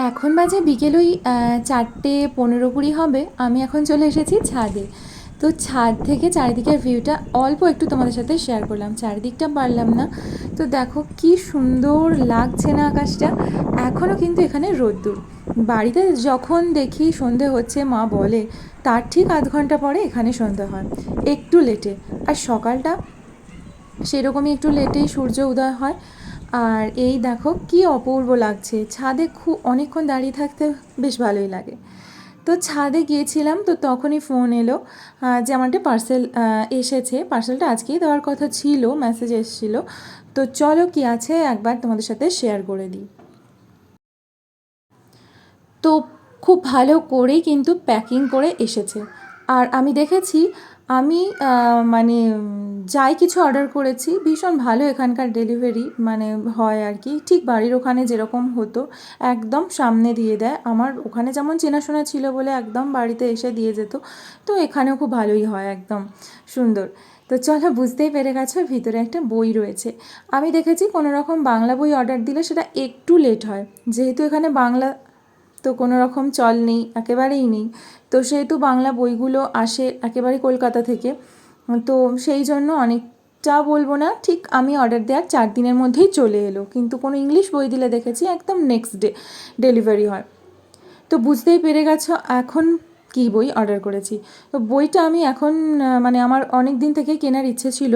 এখন বাজে বিকেল ওই 4:15-20 হবে। আমি এখন চলে এসেছি ছাদে। তো ছাদ থেকে চারিদিকের ভিউটা অল্প একটু তোমাদের সাথে শেয়ার করলাম, চারিদিকটা পারলাম না। তো দেখো কি সুন্দর লাগছে না আকাশটা। এখনও কিন্তু এখানে রোদ্দুর। বাড়িতে যখন দেখি সন্ধে হচ্ছে মা বলে তার ঠিক আধ ঘন্টা পরে এখানে সন্ধে হয়, একটু লেটে। আর সকালটা সেরকমই একটু লেটেই সূর্য উদয় হয়। আর এই দেখো কি অপূর্ব লাগছে, ছাদে খুব অনেকক্ষণ দাঁড়িয়ে থাকতে বেশ ভালোই লাগে। তো ছাদে গিয়েছিলাম, তো তখনই ফোন এলো যে আমার একটা পার্সেল এসেছে। পার্সেলটা আজকেই দেওয়ার কথা ছিল, মেসেজ এসেছিলো। তো চলো কি আছে একবার তোমাদের সাথে শেয়ার করে দিই। তো খুব ভালো করেই কিন্তু প্যাকিং করে এসেছে। আর আমি দেখেছি, আমি মানে যাই কিছু অর্ডার করেছি ভীষণ ভালো এখানকার ডেলিভারি মানে হয় আর কি, ঠিক বাড়ির ওখানে যেরকম হতো একদম সামনে দিয়ে দেয়। আমার ওখানে যেমন চেনাশোনা ছিল বলে একদম বাড়িতে এসে দিয়ে যেত, তো এখানেও খুব ভালোই হয়, একদম সুন্দর। তো চলো, বুঝতেই পেরে গেছো ভিতরে একটা বই রয়েছে। আমি দেখেছি কোনো রকম বাংলা বই অর্ডার দিলে সেটা একটু লেট হয়, যেহেতু এখানে বাংলা তো কোনো রকম চল নেই, একেবারেই নেই। তো সেহেতু বাংলা বইগুলো আসে একেবারে কলকাতা থেকে। তো সেই জন্য অনেকটা বলবো না, ঠিক আমি অর্ডার দেওয়ার 4 দিনের মধ্যেই চলে এলো। কিন্তু কোনো ইংলিশ বই দিলে দেখেছি একদম নেক্সট ডে ডেলিভারি হয়। তো বুঝতেই পেরে গেছো এখন কী বই অর্ডার করেছি। তো বইটা আমি এখন মানে আমার অনেক দিন থেকেই কেনার ইচ্ছে ছিল।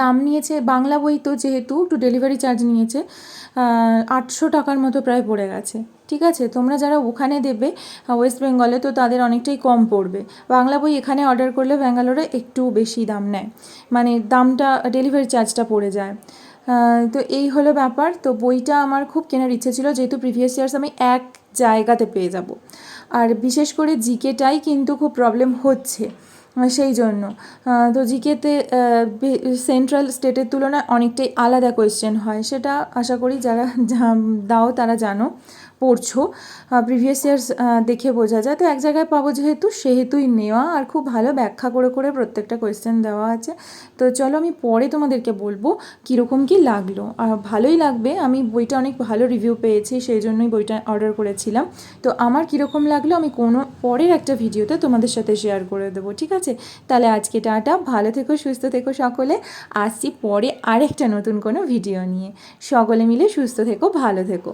দাম নিয়েছে, বাংলা বই তো যেহেতু একটু ডেলিভারি চার্জ নিয়েছে, 800 টাকার মতো প্রায় পড়ে গেছে। ঠিক আছে, তোমরা যারা ওখানে দেবে ওয়েস্ট বেঙ্গলে, তো তাদের অনেকটাই কম পড়বে। বাংলা বই এখানে অর্ডার করলে ব্যাঙ্গালোরে একটু বেশি দাম নেয়, মানে দামটা ডেলিভারি চার্জটা পড়ে যায়। তো এই হলো ব্যাপার। তো বইটা আমার খুব কেনার ইচ্ছে ছিল, যেহেতু প্রিভিয়াস ইয়ার্স আমি এক জায়গাতে পেয়ে যাব। আর বিশেষ করে জিকেটাই কিন্তু খুব প্রবলেম হচ্ছে সেই জন্য। তো জিকেতে সেন্ট্রাল স্টেটের তুলনায় অনেকটাই আলাদা কোয়েশ্চেন হয়, সেটা আশা করি যারা দাও তারা জানো, পড়ছো। প্রিভিয়াস ইয়ার্স দেখে বোঝা যায়। তো এক জায়গায় পাবো যেহেতু, সেহেতুই নেওয়া। আর খুব ভালো ব্যাখ্যা করে করে প্রত্যেকটা কোয়েশ্চেন দেওয়া আছে। তো চলো আমি পরে তোমাদেরকে বলবো কীরকম কী লাগলো। ভালোই লাগবে, আমি বইটা অনেক ভালো রিভিউ পেয়েছি, সেই জন্যই বইটা অর্ডার করেছিলাম। তো আমার কীরকম লাগলো আমি কোনো পরের একটা ভিডিওতে তোমাদের সাথে শেয়ার করে দেবো, ঠিক আছে? তাহলে আজকে টাটা, ভালো থেকো, সুস্থ থেকো সকলে। আসছি পরে আরেকটা নতুন কোনো ভিডিও নিয়ে। সকলে মিলে সুস্থ থেকো, ভালো থেকো।